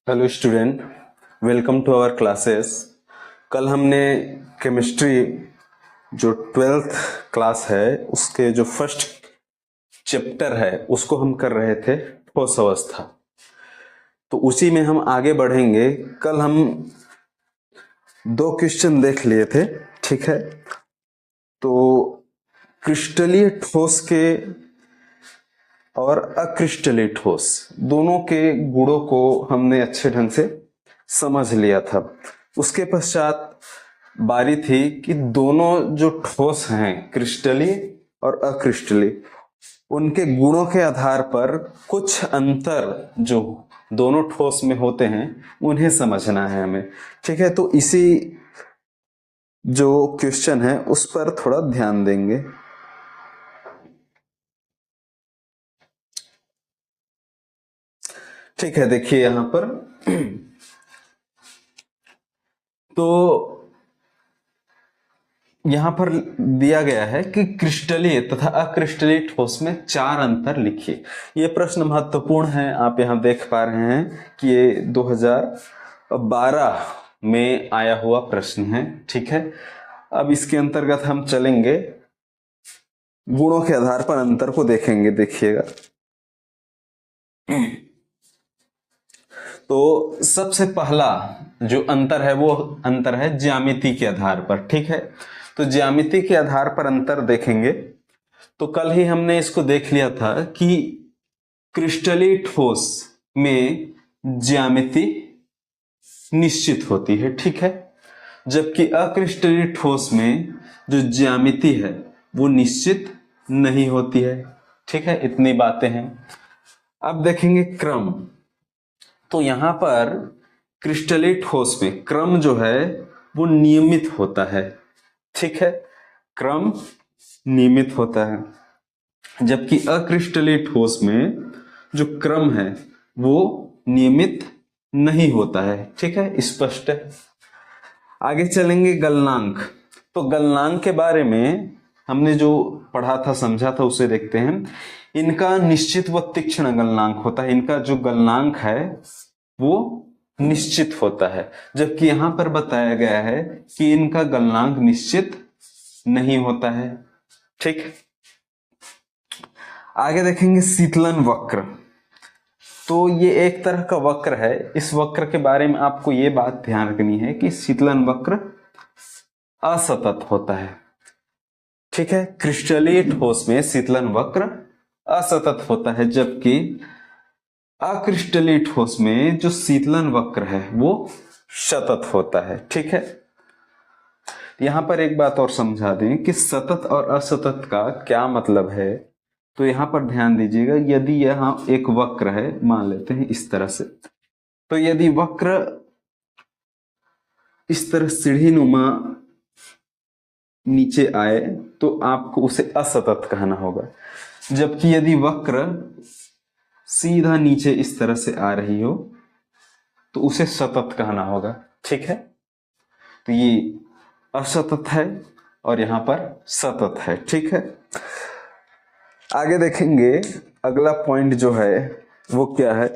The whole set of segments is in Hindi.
Hello student, welcome to our classes. कल हमने केमिस्ट्री जो 12th क्लास है उसके जो फर्स्ट चैप्टर है उसको हम कर रहे थे ठोस अवस्था। तो उसी में हम आगे बढ़ेंगे। कल हम दो क्वेश्चन देख लिए थे, ठीक है। तो क्रिस्टलीय ठोस के और अक्रिस्टलीय ठोस दोनों के गुणों को हमने अच्छे ढंग से समझ लिया था। उसके पश्चात बारी थी कि दोनों जो ठोस हैं क्रिस्टलीय और अक्रिस्टलीय, उनके गुणों के आधार पर कुछ अंतर जो दोनों ठोस में होते हैं उन्हें समझना है हमें, ठीक है। तो इसी जो क्वेश्चन है उस पर थोड़ा ध्यान देंगे। ठीक है, देखिए यहां पर तो यहां पर दिया गया है कि क्रिस्टलीय तथा अक्रिस्टलीय ठोस में 4 अंतर लिखिए। ये प्रश्न महत्वपूर्ण है। आप यहां देख पा रहे हैं कि ये 2012 में आया हुआ प्रश्न है, ठीक है। अब इसके अंतर्गत हम चलेंगे, गुणों के आधार पर अंतर को देखेंगे। देखिएगा, तो सबसे पहला जो अंतर है वो अंतर है ज्यामिति के आधार पर, ठीक है। तो ज्यामिति के आधार पर अंतर देखेंगे। तो कल ही हमने इसको देख लिया था कि क्रिस्टलीय ठोस में ज्यामिति निश्चित होती है, ठीक है, जबकि अक्रिस्टलीय ठोस में जो ज्यामिति है वो निश्चित नहीं होती है, ठीक है। इतनी बातें हैं। अब देखेंगे क्रम। तो यहां पर क्रिस्टलीय ठोस में क्रम जो है वो नियमित होता है, ठीक है। क्रम नियमित होता है, जबकि अक्रिस्टलीय ठोस में जो क्रम है वो नियमित नहीं होता है, ठीक है। स्पष्ट है। आगे चलेंगे गलनांक। तो गलनांक के बारे में हमने जो पढ़ा था, समझा था, उसे देखते हैं। इनका निश्चित व तीक्ष्ण गलनांक होता है। इनका जो गलनांक है वो निश्चित होता है, जबकि यहां पर बताया गया है कि इनका गलनांक निश्चित नहीं होता है, ठीक। आगे देखेंगे शीतलन वक्र। तो ये एक तरह का वक्र है। इस वक्र के बारे में आपको ये बात ध्यान रखनी है कि शीतलन वक्र असतत होता है, ठीक है। क्रिस्टलीय ठोस में शीतलन वक्र असतत होता है, जबकि अक्रिस्टलीय ठोस में जो शीतलन वक्र है वो सतत होता है, ठीक है। यहां पर एक बात और समझा दें कि सतत और असतत का क्या मतलब है। तो यहां पर ध्यान दीजिएगा, यदि यहां एक वक्र है, मान लेते हैं इस तरह से, तो यदि वक्र इस तरह सीढ़ी नुमा नीचे आए तो आपको उसे असतत कहना होगा, जबकि यदि वक्र सीधा नीचे इस तरह से आ रही हो तो उसे सतत कहना होगा, ठीक है। तो ये असतत है और यहां पर सतत है, ठीक है। आगे देखेंगे, अगला पॉइंट जो है वो क्या है।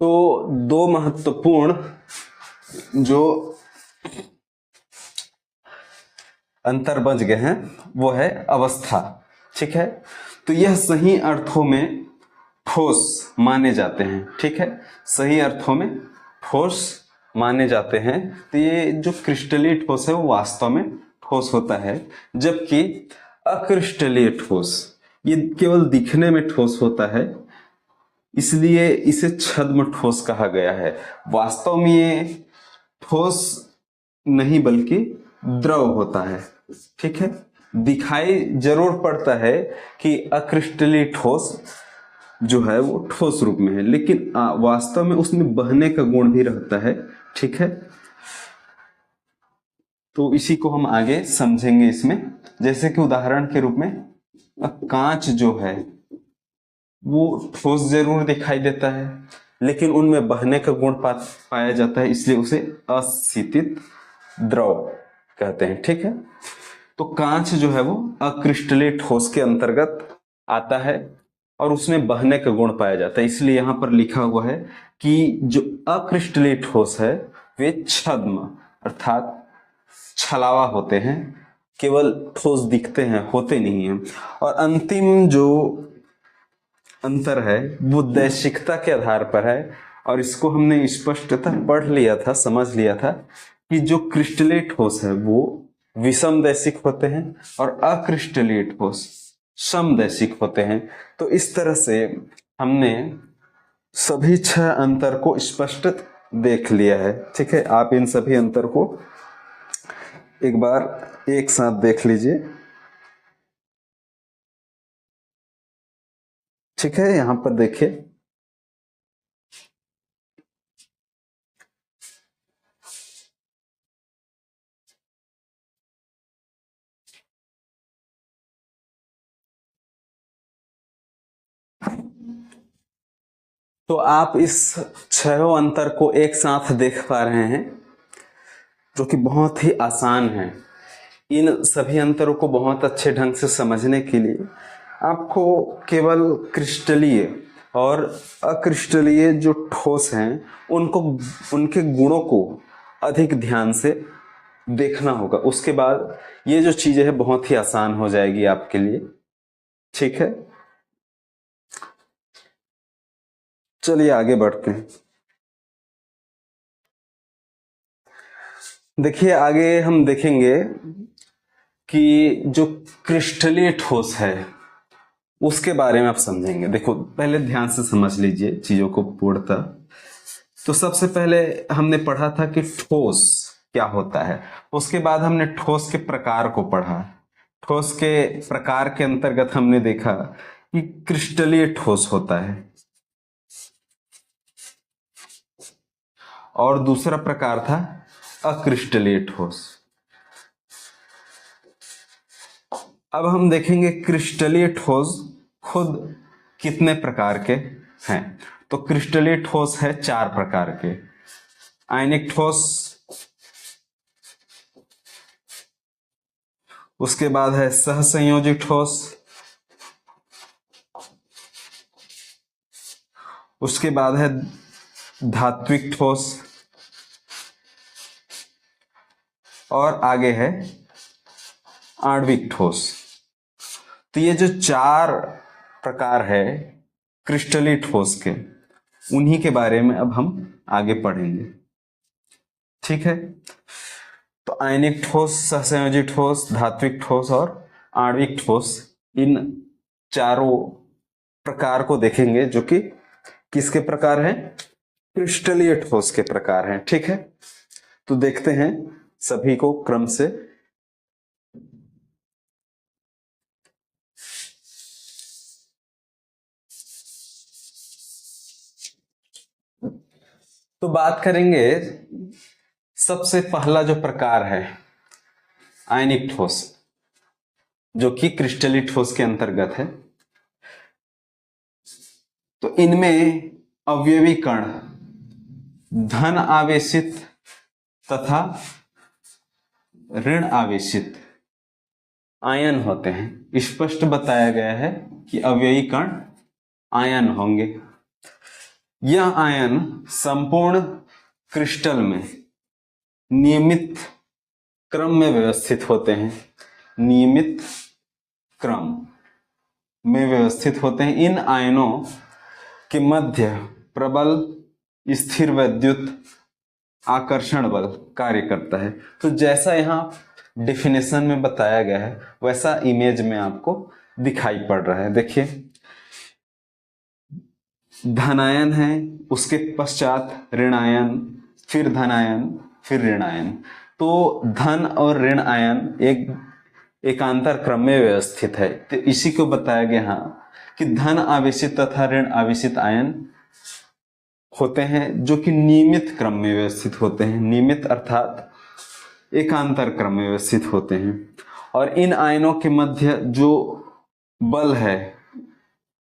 तो दो महत्वपूर्ण जो अंतर बच गए हैं वो है अवस्था, ठीक है। तो यह सही अर्थों में ठोस माने जाते हैं, ठीक है। सही अर्थों में ठोस माने जाते हैं। तो ये जो क्रिस्टलीय ठोस है वो वास्तव में ठोस होता है, जबकि अक्रिस्टलीय ठोस ये केवल दिखने में ठोस होता है, इसलिए इसे छद्म ठोस कहा गया है। वास्तव में ये ठोस नहीं बल्कि द्रव होता है, ठीक है। दिखाई जरूर पड़ता है कि अक्रिस्टलीय ठोस जो है वो ठोस रूप में है, लेकिन वास्तव में उसमें बहने का गुण भी रहता है, ठीक है। तो इसी को हम आगे समझेंगे इसमें। जैसे कि उदाहरण के रूप में कांच जो है वो ठोस जरूर दिखाई देता है, लेकिन उनमें बहने का गुण पाया जाता है, इसलिए उसे अशीतित द्रव कहते हैं। ठीक है, तो कांच जो है वो अक्रिस्टलीय ठोस के अंतर्गत आता है और उसमें बहने का गुण पाया जाता है, इसलिए यहां पर लिखा हुआ है कि जो अक्रिस्टलीय ठोस है वे छद्म अर्थात छलावा होते हैं, केवल ठोस दिखते हैं, होते नहीं हैं। और अंतिम जो अंतर है वो दैशिकता के आधार पर है, और इसको हमने स्पष्टतः पढ़ लिया था, समझ लिया था कि जो क्रिस्टलीय ठोस है वो विषमदैशिक होते हैं और अक्रिस्टलीय ठोस समदैशिक होते हैं। तो इस तरह से हमने सभी 6 अंतर को स्पष्ट देख लिया है। ठीक है, आप इन सभी अंतर को एक बार एक साथ देख लीजिए। ठीक है, यहां पर देखिए, तो आप इस 6 अंतर को एक साथ देख पा रहे हैं, जो कि बहुत ही आसान है। इन सभी अंतरों को बहुत अच्छे ढंग से समझने के लिए आपको केवल क्रिस्टलीय और अक्रिस्टलीय जो ठोस हैं उनको, उनके गुणों को अधिक ध्यान से देखना होगा। उसके बाद ये जो चीजें है बहुत ही आसान हो जाएगी आपके लिए। ठीक है, चलिए आगे बढ़ते हैं। देखिए, आगे हम देखेंगे कि जो क्रिस्टलीय ठोस है उसके बारे में आप समझेंगे। देखो, पहले ध्यान से समझ लीजिए चीजों को पूर्णतः। तो सबसे पहले हमने पढ़ा था कि ठोस क्या होता है, उसके बाद हमने ठोस के प्रकार को पढ़ा। ठोस के प्रकार के अंतर्गत हमने देखा कि क्रिस्टलीय ठोस होता है और दूसरा प्रकार था अक्रिस्टलीय ठोस। अब हम देखेंगे क्रिस्टलीय ठोस खुद कितने प्रकार के हैं। तो क्रिस्टलीय ठोस है 4 प्रकार के। आयनिक ठोस, उसके बाद है सहसंयोजी ठोस, उसके बाद है धात्विक ठोस, और आगे है आणविक ठोस। तो ये जो 4 प्रकार है क्रिस्टलीय ठोस के, उन्हीं के बारे में अब हम आगे पढ़ेंगे। ठीक है, तो आयनिक ठोस, सहसंयोजी ठोस, धात्विक ठोस और आणविक ठोस, इन चारों प्रकार को देखेंगे जो कि किसके प्रकार हैं? क्रिस्टलीय ठोस के प्रकार हैं। ठीक है, तो देखते हैं सभी को क्रम से। तो बात करेंगे, सबसे पहला जो प्रकार है आयनिक ठोस, जो कि क्रिस्टलीय ठोस के अंतर्गत है। तो इनमें अवयवी कण धन आवेशित तथा ऋण आवेशित आयन होते हैं। स्पष्ट बताया गया है कि अवयवी कण आयन होंगे। यह आयन संपूर्ण क्रिस्टल में नियमित क्रम में व्यवस्थित होते हैं। नियमित क्रम में व्यवस्थित होते हैं। इन आयनों के मध्य प्रबल स्थिर विद्युत आकर्षण बल कार्य करता है। तो जैसा यहां डिफिनेशन में बताया गया है वैसा इमेज में आपको दिखाई पड़ रहा है। देखिए, धनायन है, उसके पश्चात ऋणायन, फिर धनायन, फिर ऋणायन। तो धन और ऋण आयन एक एकांतर क्रम में व्यवस्थित है। तो इसी को बताया गया यहाँ कि धन आवेशित तथा ऋण आवेशित आयन होते हैं जो कि नियमित क्रम में व्यवस्थित होते हैं। नियमित अर्थात एकांतर क्रम में व्यवस्थित होते हैं। और इन आयनों के मध्य जो बल है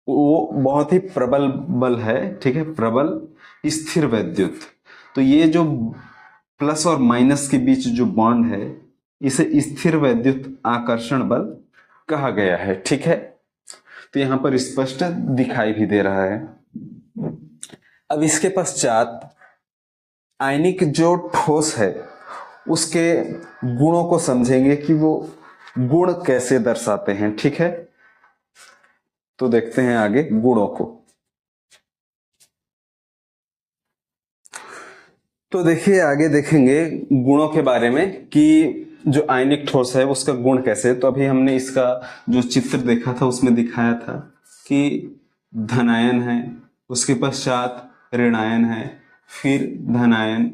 वो बहुत ही प्रबल बल है, ठीक है, प्रबल स्थिर वैद्युत। तो ये जो प्लस और माइनस के बीच जो बॉन्ड है इसे स्थिर वैद्युत आकर्षण बल कहा गया है, ठीक है। तो यहां पर स्पष्ट दिखाई भी दे रहा है। अब इसके पश्चात आयनिक जो ठोस है उसके गुणों को समझेंगे कि वो गुण कैसे दर्शाते हैं, ठीक है। तो देखते हैं आगे गुणों को। तो देखिए आगे देखेंगे गुणों के बारे में कि जो आयनिक ठोस है उसका गुण कैसे। तो अभी हमने इसका जो चित्र देखा था उसमें दिखाया था कि धनायन है, उसके पश्चात ऋणायन है, फिर धनायन,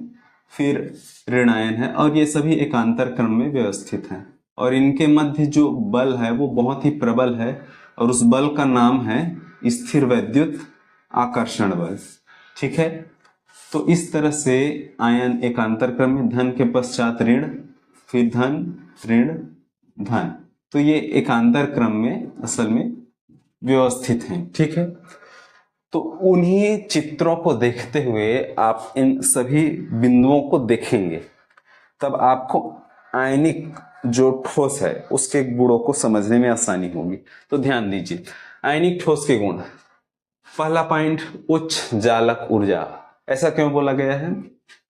फिर ऋणायन है, और ये सभी एकांतर क्रम में व्यवस्थित हैं। और इनके मध्य जो बल है वो बहुत ही प्रबल है और उस बल का नाम है स्थिर वैद्युत आकर्षण बल, ठीक है। तो इस तरह से आयन एकांतर क्रम में धन के पश्चात ऋण, फिर धन ऋण धन, तो ये एकांतर क्रम में असल में व्यवस्थित हैं, ठीक है। तो उन्हीं चित्रों को देखते हुए आप इन सभी बिंदुओं को देखेंगे, तब आपको आयनिक जो ठोस है उसके गुणों को समझने में आसानी होगी। तो ध्यान दीजिए आयनिक ठोस के गुण। पहला पॉइंट, उच्च जालक ऊर्जा। ऐसा क्यों बोला गया है?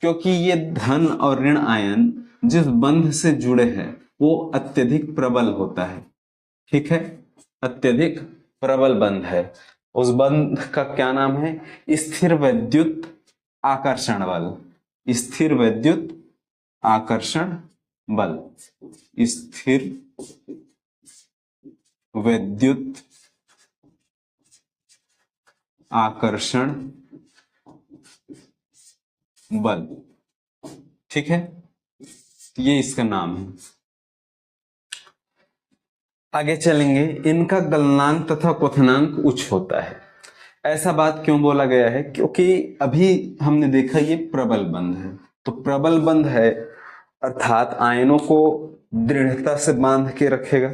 क्योंकि ये धन और ऋण आयन जिस बंध से जुड़े हैं वो अत्यधिक प्रबल होता है, ठीक है, अत्यधिक प्रबल बंध है। उस बंध का क्या नाम है? स्थिर वैद्युत आकर्षण बल। स्थिर वैद्युत आकर्षण बल, स्थिर वैद्युत आकर्षण बल, ठीक है, ये इसका नाम है। आगे चलेंगे, इनका गलनांक तथा क्वथनांक उच्च होता है। ऐसा बात क्यों बोला गया है? क्योंकि अभी हमने देखा ये प्रबल बंध है, तो प्रबल बंध है अर्थात आयनों को दृढ़ता से बांध के रखेगा,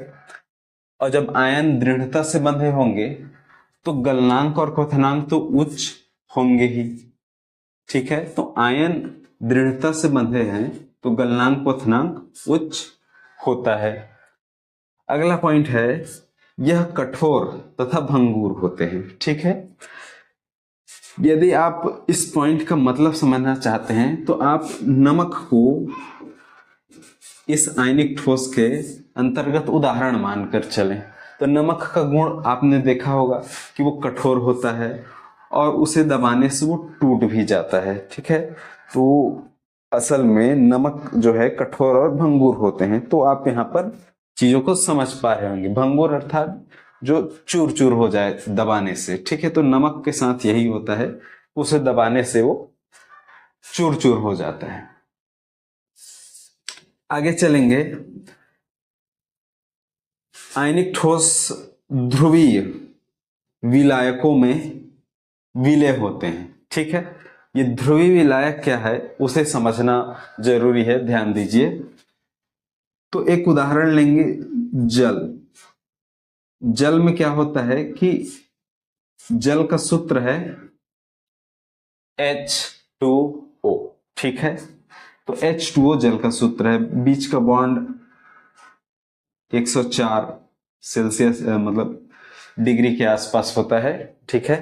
और जब आयन दृढ़ता से बंधे होंगे तो गलनांक और क्वथनांक तो उच्च होंगे ही, ठीक है। तो आयन दृढ़ता से बंधे हैं तो गलनांक क्वथनांक उच्च होता है। अगला पॉइंट है, यह कठोर तथा भंगुर होते हैं, ठीक है। यदि आप इस पॉइंट का मतलब समझना चाहते हैं तो आप नमक को इस आयनिक ठोस के अंतर्गत उदाहरण मानकर चलें। तो नमक का गुण आपने देखा होगा कि वो कठोर होता है और उसे दबाने से वो टूट भी जाता है, ठीक है। तो असल में नमक जो है कठोर और भंगुर होते हैं। तो आप यहाँ पर चीजों को समझ पा रहे होंगे। भंगुर अर्थात जो चूर चूर हो जाए दबाने से, ठीक है। तो नमक के साथ यही होता है, उसे दबाने से वो चूर चूर हो जाता है। आगे चलेंगे, आयनिक ठोस ध्रुवीय विलायकों में विलय होते हैं, ठीक है। ये ध्रुवीय विलायक क्या है उसे समझना जरूरी है, ध्यान दीजिए। तो एक उदाहरण लेंगे, जल। जल में क्या होता है कि जल का सूत्र है H2O, ठीक है। तो H2O जल का सूत्र है। बीच का बॉन्ड 104 सेल्सियस मतलब डिग्री के आसपास होता है, ठीक है।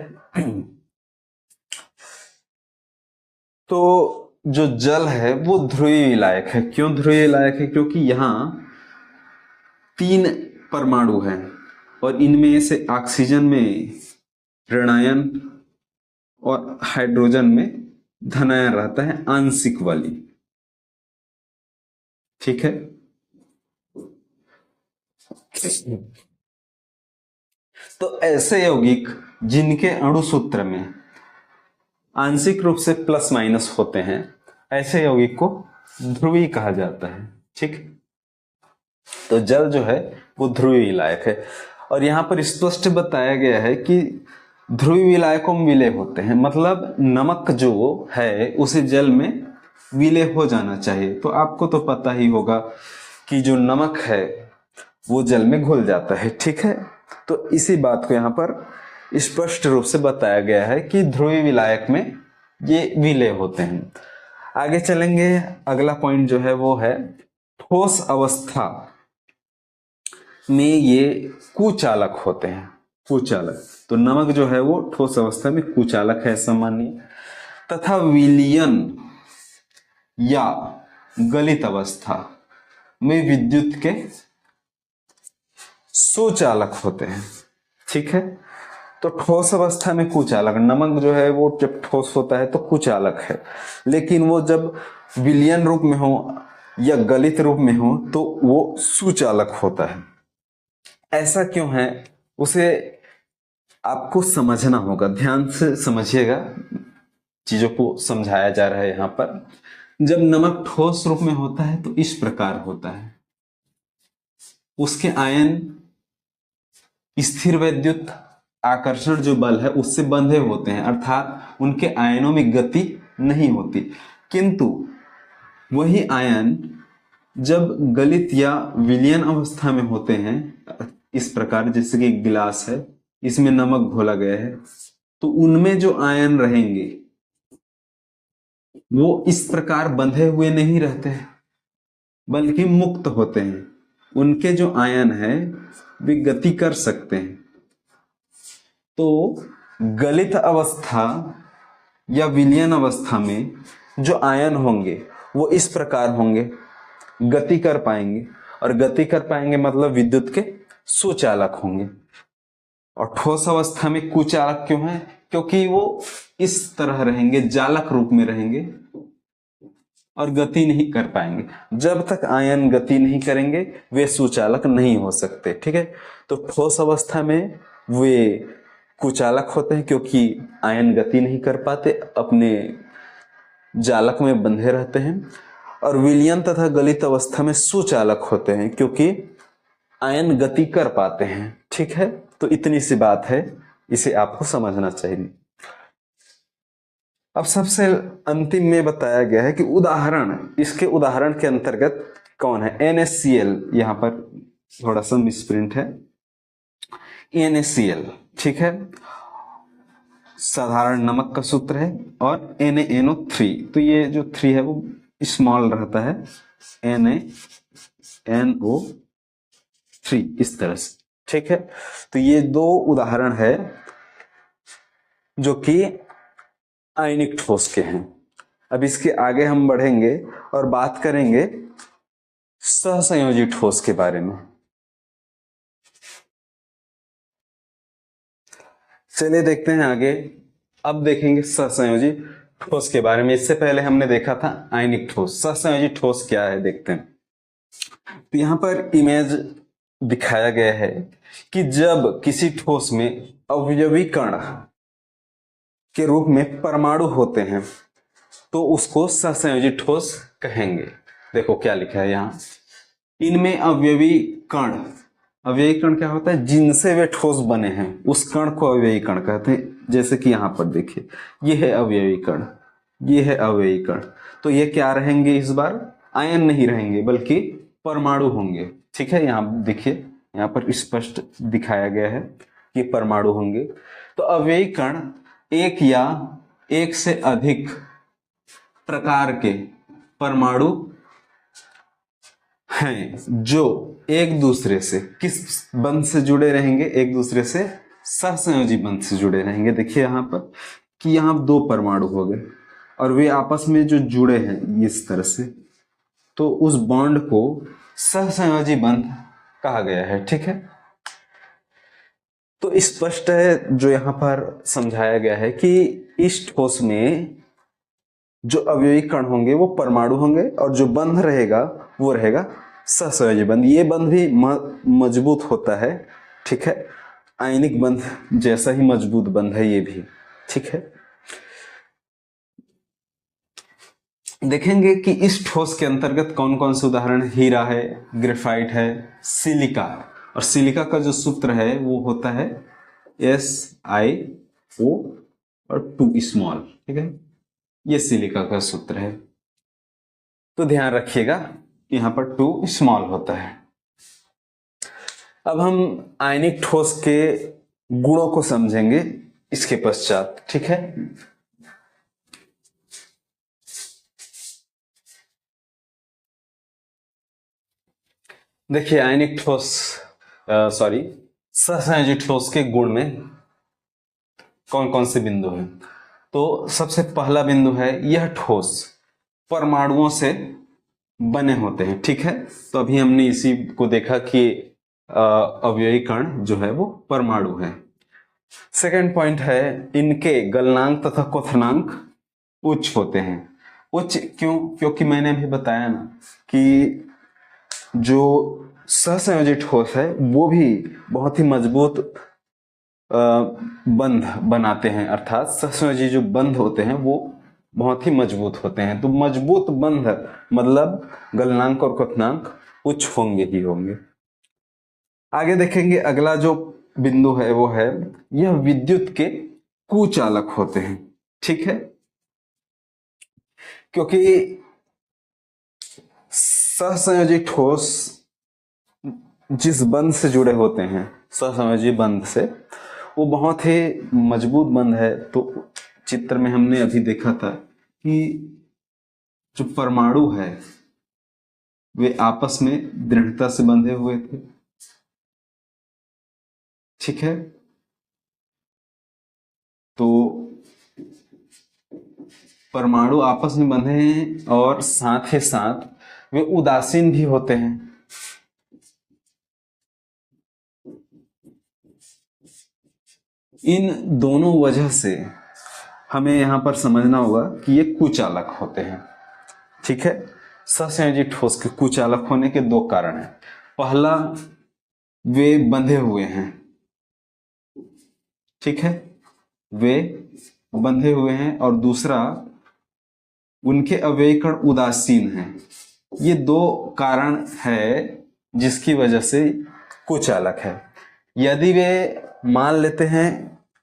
तो जो जल है वो ध्रुवीय विलायक है। क्यों ध्रुवीय विलायक है? क्योंकि यहां 3 परमाणु हैं और इनमें से ऑक्सीजन में ऋणायन और हाइड्रोजन में धनायन रहता है, आंशिक वाली, ठीक है। तो ऐसे यौगिक जिनके अणु सूत्र में आंशिक रूप से प्लस माइनस होते हैं, ऐसे यौगिक को ध्रुवीय कहा जाता है, ठीक। तो जल जो है वो ध्रुवीय विलायक है। और यहां पर स्पष्ट बताया गया है कि ध्रुवीय विलायकों में विलय होते हैं, मतलब नमक जो है उसे जल में विलय हो जाना चाहिए। तो आपको तो पता ही होगा कि जो नमक है वो जल में घुल जाता है, ठीक है। तो इसी बात को यहाँ पर स्पष्ट रूप से बताया गया है कि ध्रुवीय विलायक में ये विलय होते हैं। आगे चलेंगे, अगला पॉइंट जो है वो है ठोस अवस्था में ये कुचालक होते हैं। कुचालक, तो नमक जो है वो ठोस अवस्था में कुचालक है सामान्य, तथा विलयन या गलित अवस्था में विद्युत के सुचालक होते हैं। ठीक है, तो ठोस अवस्था में कुचालक, नमक जो है वो जब ठोस होता है तो कुचालक है, लेकिन वो जब विलयन रूप में हो या गलित रूप में हो तो वो सुचालक होता है। ऐसा क्यों है उसे आपको समझना होगा, ध्यान से समझिएगा, चीजों को समझाया जा रहा है यहां पर। जब नमक ठोस रूप में होता है तो इस प्रकार होता है, उसके आयन स्थिर वैद्युत आकर्षण जो बल है उससे बंधे होते हैं, अर्थात उनके आयनों में गति नहीं होती। किंतु वही आयन जब गलित या विलयन अवस्था में होते हैं, इस प्रकार जैसे कि एक गिलास है, इसमें नमक घोला गया है, तो उनमें जो आयन रहेंगे वो इस प्रकार बंधे हुए नहीं रहते हैं, बल्कि मुक्त होते हैं। उनके जो आयन है वे गति कर सकते हैं। तो गलित अवस्था या विलयन अवस्था में जो आयन होंगे वो इस प्रकार होंगे, गति कर पाएंगे, और गति कर पाएंगे मतलब विद्युत के सुचालक होंगे। और ठोस अवस्था में कुचालक क्यों है? क्योंकि वो इस तरह रहेंगे, जालक रूप में रहेंगे और गति नहीं कर पाएंगे। जब तक आयन गति नहीं करेंगे वे सुचालक नहीं हो सकते। ठीक है, तो ठोस अवस्था में वे कुचालक होते हैं क्योंकि आयन गति नहीं कर पाते, अपने जालक में बंधे रहते हैं, और विलयन तथा गलित अवस्था में सुचालक होते हैं क्योंकि आयन गति कर पाते हैं। ठीक है, तो इतनी सी बात है, इसे आपको समझना चाहिए। अब सबसे अंतिम में बताया गया है कि उदाहरण, इसके उदाहरण के अंतर्गत कौन है? NaCl, यहां पर थोड़ा सा मिसप्रिंट है, NaCl। ठीक है, साधारण नमक का सूत्र है, और NaNO3, तो ये जो 3 है वो स्मॉल रहता है, NaNO3 इस तरह से। ठीक है, तो ये दो उदाहरण है जो कि आयनिक ठोस के हैं। अब इसके आगे हम बढ़ेंगे और बात करेंगे सहसंयोजी ठोस के बारे में। चलिए देखते हैं आगे। अब देखेंगे सहसंयोजी ठोस के बारे में। इससे पहले हमने देखा था आयनिक ठोस। सहसंयोजी ठोस क्या है देखते हैं। तो यहां पर इमेज दिखाया गया है कि जब किसी ठोस में अवयवी कण के रूप में परमाणु होते हैं तो उसको सहसंयोजी ठोस कहेंगे। देखो क्या लिखा है यहां, इनमें अवयवी कण, अवयवी कण क्या होता है? जिनसे वे ठोस बने हैं उस कण को अवयवी कण कहते हैं। जैसे कि यहां पर देखिए, ये है अवयवी कण, ये है अवयवी कण, तो ये क्या रहेंगे? इस बार आयन नहीं रहेंगे बल्कि परमाणु होंगे। ठीक है, यहां देखिए, यहां पर स्पष्ट दिखाया गया है कि परमाणु होंगे। तो अवयवी कण एक या एक से अधिक प्रकार के परमाणु हैं जो एक दूसरे से किस बंध से जुड़े रहेंगे? एक दूसरे से सहसंयोजी बंध से जुड़े रहेंगे। देखिए यहां पर कि यहां दो परमाणु हो गए और वे आपस में जो जुड़े हैं इस तरह से, तो उस बॉन्ड को सहसंयोजी बंध कहा गया है। ठीक है, तो स्पष्ट है जो यहां पर समझाया गया है कि इस ठोस में जो अवयवी कण होंगे वो परमाणु होंगे और जो बंध रहेगा वो रहेगा सहसंयोजी बंध। ये बंध भी मजबूत होता है। ठीक है, आयनिक बंध जैसा ही मजबूत बंध है ये भी। ठीक है, देखेंगे कि इस ठोस के अंतर्गत कौन कौन से उदाहरण। हीरा है, ग्रेफाइट है, सिलिका, और सिलिका का जो सूत्र है वो होता है SiO और 2 स्मॉल। ठीक है, ये सिलिका का सूत्र है, तो ध्यान रखिएगा यहां पर 2 स्मॉल होता है। अब हम आयनिक ठोस के गुणों को समझेंगे इसके पश्चात, ठीक है। देखिए आयनिक ठोस सहसंयोजी ठोस के गुण में कौन कौन से बिंदु हैं। तो सबसे पहला बिंदु है यह ठोस परमाणुओं से बने होते हैं, ठीक है। तो अभी हमने इसी को देखा कि अवयवी कण जो है वो परमाणु है। सेकंड पॉइंट है इनके गलनांक तथा क्वथनांक उच्च होते हैं। उच्च क्यों? क्योंकि मैंने अभी बताया ना कि जो सहसंयोजी ठोस है वो भी बहुत ही मजबूत बंध बनाते हैं, अर्थात सहसंयोजी जो बंध होते हैं वो बहुत ही मजबूत होते हैं। तो मजबूत बंध मतलब गलनांक और क्वथनांक उच्च होंगे ही होंगे। आगे देखेंगे अगला जो बिंदु है वो है यह विद्युत के कुचालक होते हैं, ठीक है। क्योंकि सहसंयोजी ठोस जिस बंध से जुड़े होते हैं, सहसंयोजी बंध से, वो बहुत ही मजबूत बंध है। तो चित्र में हमने अभी देखा था कि जो परमाणु है वे आपस में दृढ़ता से बंधे हुए थे, ठीक है। तो परमाणु आपस में बंधे हैं और साथ ही साथ वे उदासीन भी होते हैं। इन दोनों वजह से हमें यहां पर समझना होगा कि ये कुचालक होते हैं, ठीक है। सहसंयोजी ठोस के कुचालक होने के दो कारण हैं। पहला, वे बंधे हुए हैं, ठीक है, वे बंधे हुए हैं, और दूसरा उनके अवयवी कण उदासीन हैं। ये दो कारण है जिसकी वजह से कुचालक है। यदि वे मान लेते हैं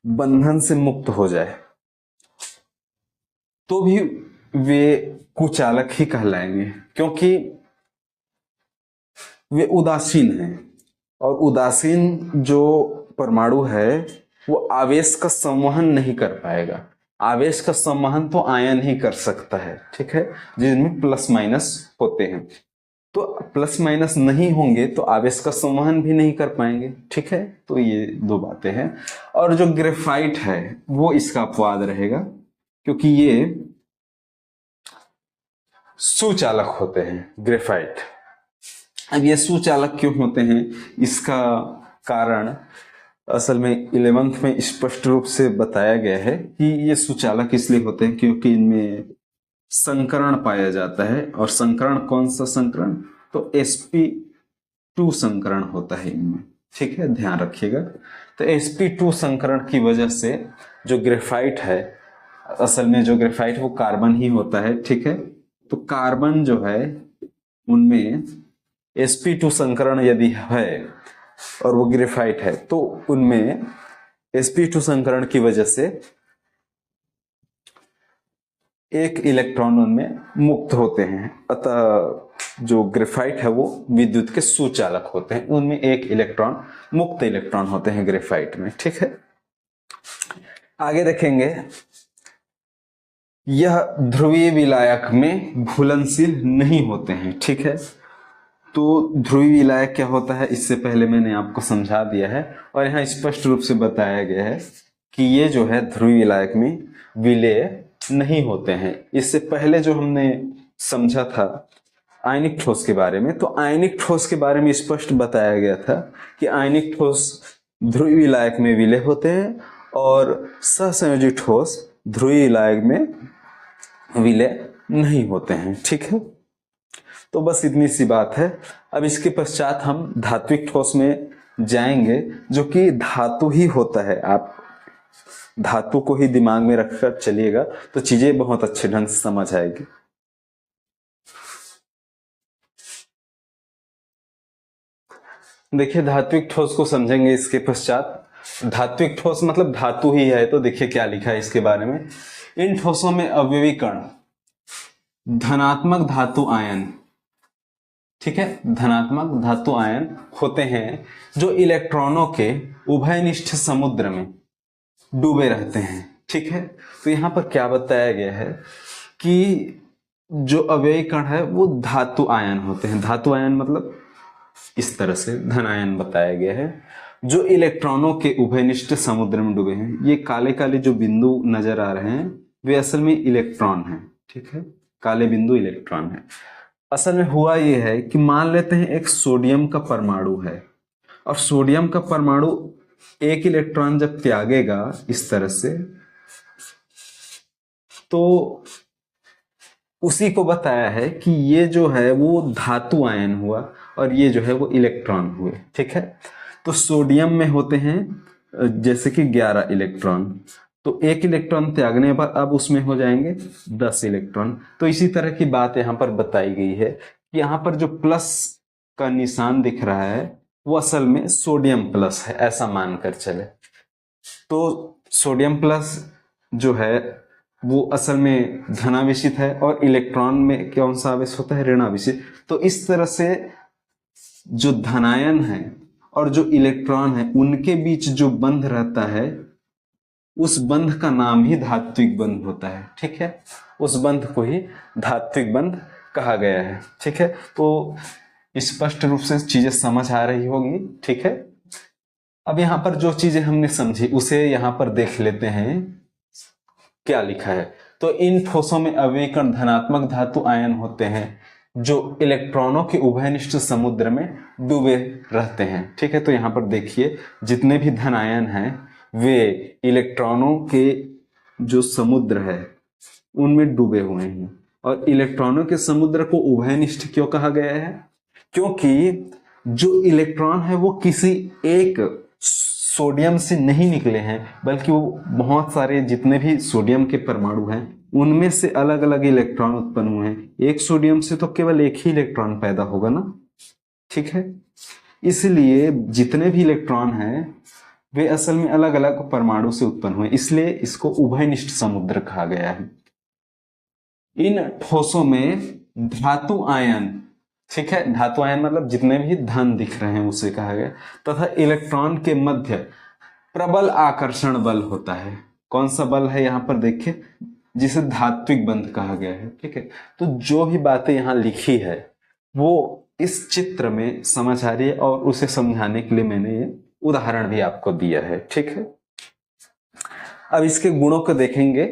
बंधन से मुक्त हो जाए तो भी वे कुचालक ही कहलाएंगे, क्योंकि वे उदासीन हैं। और उदासीन जो परमाणु है वो आवेश का संवहन नहीं कर पाएगा। आवेश का संवहन तो आयन ही कर सकता है, ठीक है, जिसमें प्लस माइनस होते हैं। तो प्लस माइनस नहीं होंगे तो आवेश का संवहन भी नहीं कर पाएंगे, ठीक है। तो ये दो बातें हैं। और जो ग्रेफाइट है वो इसका अपवाद रहेगा, क्योंकि ये सुचालक होते हैं, ग्रेफाइट। अब ये सुचालक क्यों होते हैं, इसका कारण असल में 11th में स्पष्ट रूप से बताया गया है कि ये सुचालक इसलिए होते हैं क्योंकि इनमें संकरण पाया जाता है। और संकरण कौन सा संकरण? तो sp2 संकरण होता है इनमें, ठीक है, ध्यान रखिएगा। तो sp2 संकरण की वजह से जो ग्रेफाइट है, असल में जो ग्रेफाइट वो कार्बन ही होता है, ठीक है। तो कार्बन जो है उनमें sp2 संकरण यदि है और वो ग्रेफाइट है तो उनमें sp2 संकरण की वजह से एक इलेक्ट्रॉन उनमें मुक्त होते हैं। अतः जो ग्रेफाइट है वो विद्युत के सुचालक होते हैं। उनमें एक इलेक्ट्रॉन मुक्त इलेक्ट्रॉन होते हैं ग्रेफाइट में, ठीक है। आगे देखेंगे यह ध्रुवीय विलायक में घुलनशील नहीं होते हैं, ठीक है। तो ध्रुवीय विलायक क्या होता है इससे पहले मैंने आपको समझा दिया है, और यहाँ स्पष्ट रूप से बताया गया है कि ये जो है ध्रुवीय विलायक में विलेय नहीं होते हैं। इससे पहले जो हमने समझा था आयनिक ठोस के बारे में, तो आयनिक ठोस के बारे में स्पष्ट बताया गया था कि आयनिक ठोस ध्रुवीय विलायक में विलेय होते हैं और सहसंयोजी ठोस ध्रुवीय विलायक में विलेय नहीं होते हैं, ठीक है। तो बस इतनी सी बात है। अब इसके पश्चात हम धात्विक ठोस में जाएंगे, जो कि धातु ही होता है। आप धातु को ही दिमाग में रखकर चलिएगा तो चीजें बहुत अच्छे ढंग से समझ आएगी। देखिए धात्विक ठोस को समझेंगे इसके पश्चात। धात्विक ठोस मतलब धातु ही है। तो देखिए क्या लिखा है इसके बारे में। इन ठोसों में अवयवी कण धनात्मक धातु आयन ठीक है। धनात्मक धातु आयन होते हैं जो इलेक्ट्रॉनों के उभयनिष्ठ समुद्र में डूबे रहते हैं, ठीक है। तो यहाँ पर क्या बताया गया है कि जो अव्ययी कण है वो धातु आयन होते हैं। धातु आयन मतलब इस तरह से धन आयन बताया गया है जो इलेक्ट्रॉनों के उभयनिष्ठ समुद्र में डूबे हैं। ये काले काले जो बिंदु नजर आ रहे हैं वे असल में इलेक्ट्रॉन हैं, ठीक है। काले बिंदु इलेक्ट्रॉन है। असल में हुआ ये है कि मान लेते हैं एक सोडियम का परमाणु है और सोडियम का परमाणु एक इलेक्ट्रॉन जब त्यागेगा इस तरह से, तो उसी को बताया है कि ये जो है वो धातु आयन हुआ और ये जो है वो इलेक्ट्रॉन हुए, ठीक है। तो सोडियम में होते हैं जैसे कि 11 इलेक्ट्रॉन, तो एक इलेक्ट्रॉन त्यागने पर अब उसमें हो जाएंगे 10 इलेक्ट्रॉन। तो इसी तरह की बात यहाँ पर बताई गई है कि यहाँ पर जो प्लस का निशान दिख रहा है वो असल में सोडियम प्लस है, ऐसा मानकर चले। तो सोडियम प्लस जो है वो असल में धनावेशित है और इलेक्ट्रॉन में कौन सा आवेश होता है, ऋणावेशित। तो इस तरह से जो धनायन है और जो इलेक्ट्रॉन है उनके बीच जो बंध रहता है उस बंध का नाम ही धात्विक बंध होता है, ठीक है। उस बंध को ही धात्विक बंध कहा गया है, ठीक है। तो स्पष्ट रूप से चीजें समझ आ रही होगी, ठीक है। अब यहाँ पर जो चीजें हमने समझी उसे यहाँ पर देख लेते हैं क्या लिखा है। तो इन ठोसों में अव्ययी कण धनात्मक धातु आयन होते हैं जो इलेक्ट्रॉनों के उभयनिष्ठ समुद्र में डूबे रहते हैं, ठीक है। तो यहाँ पर देखिए जितने भी धन आयन हैं वे इलेक्ट्रॉनों के जो समुद्र है उनमें डूबे हुए हैं। और इलेक्ट्रॉनों के समुद्र को उभयनिष्ठ क्यों कहा गया है? क्योंकि जो इलेक्ट्रॉन है वो किसी एक सोडियम से नहीं निकले हैं, बल्कि वो बहुत सारे जितने भी सोडियम के परमाणु हैं उनमें से अलग अलग इलेक्ट्रॉन उत्पन्न हुए हैं। एक सोडियम से तो केवल एक ही इलेक्ट्रॉन पैदा होगा ना, ठीक है। इसलिए जितने भी इलेक्ट्रॉन हैं वे असल में अलग अलग परमाणु से उत्पन्न हुए, इसलिए इसको उभयनिष्ठ समुद्र कहा गया है। इन ठोसों में धातु आयन, ठीक है, धातु आयन मतलब जितने भी धन दिख रहे हैं उसे कहा गया, तथा इलेक्ट्रॉन के मध्य प्रबल आकर्षण बल होता है। कौन सा बल है यहाँ पर देखिए, जिसे धात्विक बंध कहा गया है, ठीक है। तो जो भी बातें यहाँ लिखी है वो इस चित्र में समझ आ रही है और उसे समझाने के लिए मैंने ये उदाहरण भी आपको दिया है, ठीक है। अब इसके गुणों को देखेंगे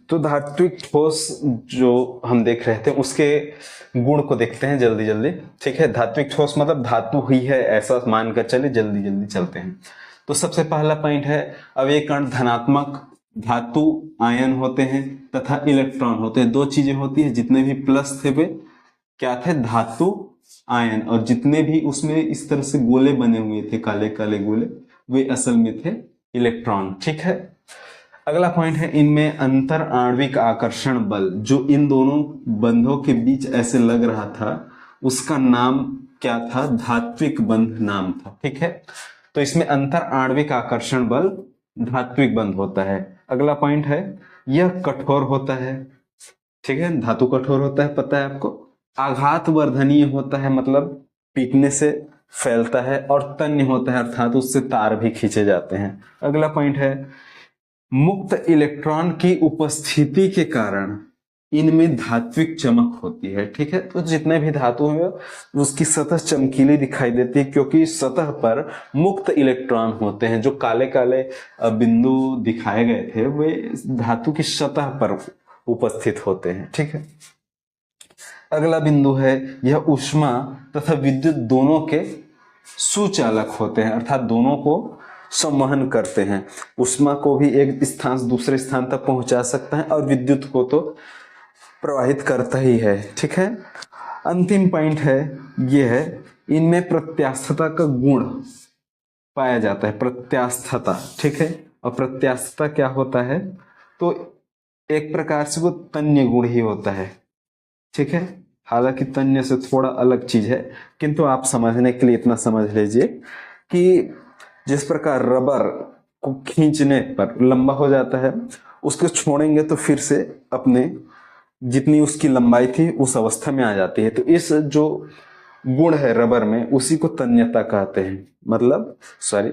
तो धात्विक ठोस जो हम देख रहे थे उसके गुण को देखते हैं जल्दी जल्दी, ठीक है। धात्विक ठोस मतलब धातु ही है ऐसा मानकर चले, जल्दी जल्दी चलते हैं। तो सबसे पहला पॉइंट है अवयव कण धनात्मक धातु आयन होते हैं तथा इलेक्ट्रॉन होते हैं। दो चीजें होती है, जितने भी प्लस थे वे क्या थे, धातु आयन, और जितने भी उसमें इस तरह से गोले बने हुए थे काले काले गोले वे असल में थे इलेक्ट्रॉन, ठीक है। अगला पॉइंट है इनमें अंतर आणविक आकर्षण बल, जो इन दोनों बंधों के बीच ऐसे लग रहा था उसका नाम क्या था, धात्विक बंध नाम था, ठीक है। तो इसमें अंतर आणविक आकर्षण बल धात्विक बंध होता है। अगला पॉइंट है यह कठोर होता है, ठीक है। धातु कठोर होता है पता है आपको। आघात वर्धनीय होता है मतलब पीटने से फैलता है, और तन्य होता है अर्थात उससे तार भी खींचे जाते हैं। अगला पॉइंट है मुक्त इलेक्ट्रॉन की उपस्थिति के कारण इनमें धात्विक चमक होती है, ठीक है। तो जितने भी धातु हैं उसकी सतह चमकीली दिखाई देती है क्योंकि सतह पर मुक्त इलेक्ट्रॉन होते हैं। जो काले काले बिंदु दिखाए गए थे वे धातु की सतह पर उपस्थित होते हैं, ठीक है। अगला बिंदु है यह ऊष्मा तथा विद्युत दोनों के सुचालक होते हैं, अर्थात दोनों को संवहन करते हैं। ऊष्मा को भी एक स्थान से दूसरे स्थान तक पहुंचा सकता है और विद्युत को तो प्रवाहित करता ही है, ठीक है। अंतिम पॉइंट है ये है इनमें प्रत्यास्थता का गुण पाया जाता है, प्रत्यास्थता, ठीक है। और प्रत्यास्थता क्या होता है, तो एक प्रकार से वो तन्य गुण ही होता है, ठीक है। हालांकि तन्य से थोड़ा अलग चीज है, किंतु आप समझने के लिए इतना समझ लीजिए कि जिस प्रकार रबर को खींचने पर लंबा हो जाता है, उसको छोड़ेंगे तो फिर से अपने जितनी उसकी लंबाई थी उस अवस्था में आ जाती है। तो इस जो गुण है रबर में उसी को तन्यता कहते हैं, मतलब सॉरी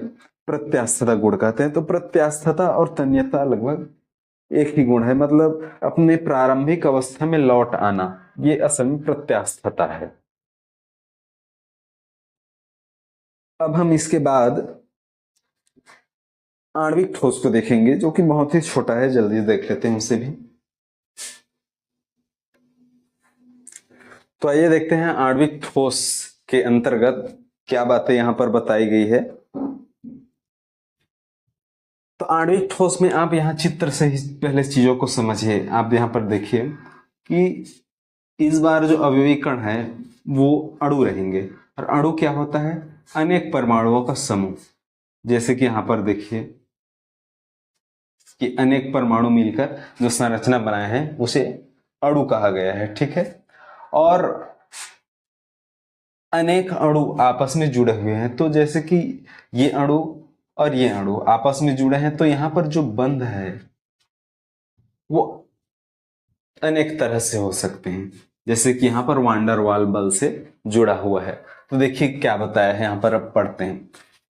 प्रत्यास्थता गुण कहते हैं। तो प्रत्यास्थता और तन्यता लगभग एक ही गुण है, मतलब अपने प्रारंभिक अवस्था में लौट आना, ये असल में प्रत्यास्थता है। अब हम इसके बाद आणविक ठोस को देखेंगे जो कि बहुत ही छोटा है, जल्दी देख लेते हैं उसे भी। तो आइए देखते हैं आणविक ठोस के अंतर्गत क्या बातें यहां पर बताई गई है। तो आणविक ठोस में आप यहां चित्र से ही पहले चीजों को समझिए। आप यहां पर देखिए कि इस बार जो अवयवी कण है वो अणु रहेंगे, और अणु क्या होता है, अनेक परमाणुओं का समूह। जैसे कि यहां पर देखिए कि अनेक परमाणु मिलकर जो संरचना बनाए हैं उसे अणु कहा गया है, ठीक है। और अनेक अणु आपस में जुड़े हुए हैं, तो जैसे कि ये अणु और ये अणु आपस में जुड़े हैं, तो यहां पर जो बंध है वो अनेक तरह से हो सकते हैं। जैसे कि यहां पर वान डेर वाल बल से जुड़ा हुआ है। तो देखिए क्या बताया है यहां पर, अब पढ़ते हैं।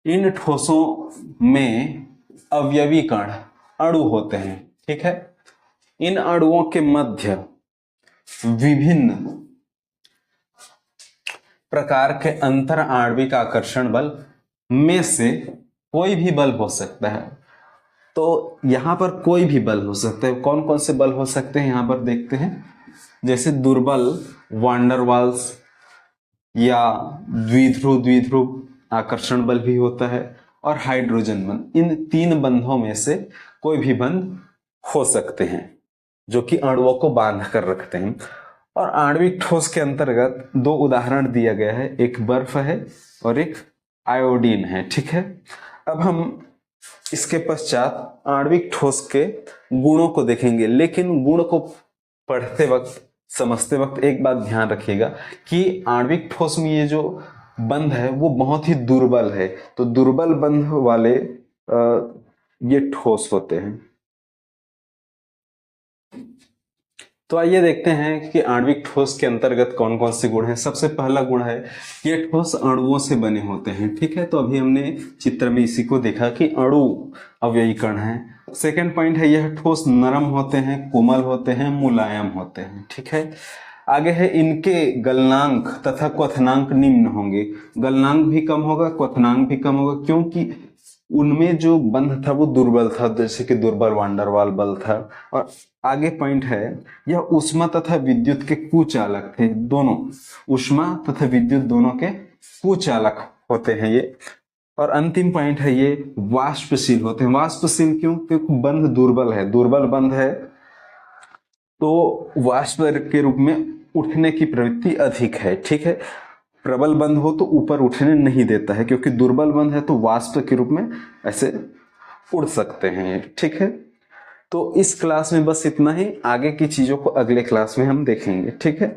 इन ठोसों में अवयवी कण अणु होते हैं, ठीक है। इन अणुओं के मध्य विभिन्न प्रकार के अंतर आणविक आकर्षण बल में से कोई भी बल हो सकता है। तो यहां पर कोई भी बल हो सकता है। कौन कौन से बल हो सकते हैं यहां पर देखते हैं। जैसे दुर्बल वान डेर वाल्स या द्विध्रुव आकर्षण बल भी होता है, और हाइड्रोजन बंध। इन तीन बंधों में से कोई भी बंध हो सकते हैं जो कि अणुओं को बांध कर रखते हैं। और आणविक ठोस के अंतर्गत दो उदाहरण दिया गया है, एक बर्फ है और एक आयोडीन है, ठीक है। अब हम इसके पश्चात आणविक ठोस के गुणों को देखेंगे, लेकिन गुण को पढ़ते वक्त समझते वक्त एक बात ध्यान रखिएगा कि आणविक ठोस में ये जो बंध है वो बहुत ही दुर्बल है। तो दुर्बल बंध वाले ये ठोस होते हैं। तो आइए देखते हैं कि आणविक ठोस के अंतर्गत कौन कौन से गुण हैं। सबसे पहला गुण है कि ये ठोस अणुओं से बने होते हैं, ठीक है। तो अभी हमने चित्र में इसी को देखा कि अणु अवयवी कण है। सेकेंड पॉइंट है यह ठोस नरम होते हैं, कोमल होते हैं, मुलायम होते हैं, ठीक है। आगे है इनके गलनांक तथा क्वथनांक निम्न होंगे। गलनांक भी कम होगा, क्वथनांक भी कम होगा, क्योंकि उनमें जो बंध था वो दुर्बल था, जैसे कि दुर्बल वान डेर वाल बल था। और आगे पॉइंट है यह ऊष्मा तथा विद्युत के कुचालक थे। दोनों ऊष्मा तथा विद्युत दोनों के कुचालक होते हैं ये। और अंतिम पॉइंट है ये वाष्पशील होते हैं। वाष्पशील क्यों? क्योंकि बंध दुर्बल है, दुर्बल बंध है तो वाष्प के रूप में उठने की प्रवृत्ति अधिक है, ठीक है। प्रबल बंध हो तो ऊपर उठने नहीं देता है, क्योंकि दुर्बल बंध है तो वाष्प के रूप में ऐसे उड़ सकते हैं, ठीक है। तो इस क्लास में बस इतना ही, आगे की चीजों को अगले क्लास में हम देखेंगे, ठीक है।